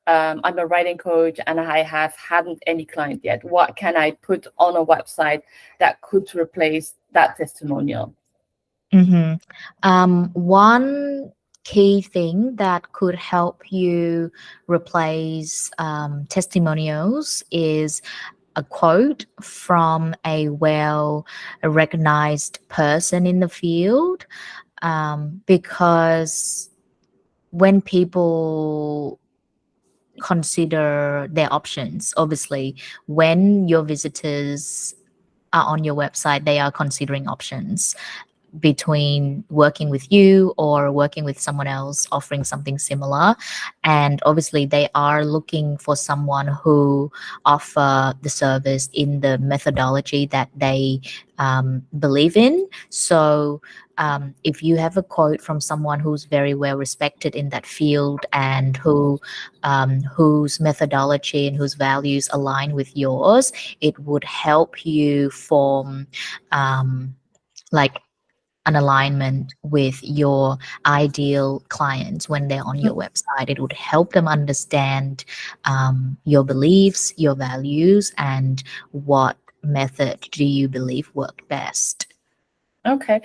I'm a writing coach and I hadn't any client yet. What can I put on a website that could replace that testimonial? One key thing that could help you replace testimonials is a quote from a well recognized person in the field, because when people consider their options, obviously when your visitors are on your website, they are considering options between working with you or working with someone else offering something similar, and obviously they are looking for someone who offer the service in the methodology that they believe in. So if you have a quote from someone who's very well respected in that field and whose methodology and whose values align with yours, it would help you form like an alignment with your ideal clients when they're on your website. It would help them understand your beliefs, your values, and what method do you believe worked best. Okay.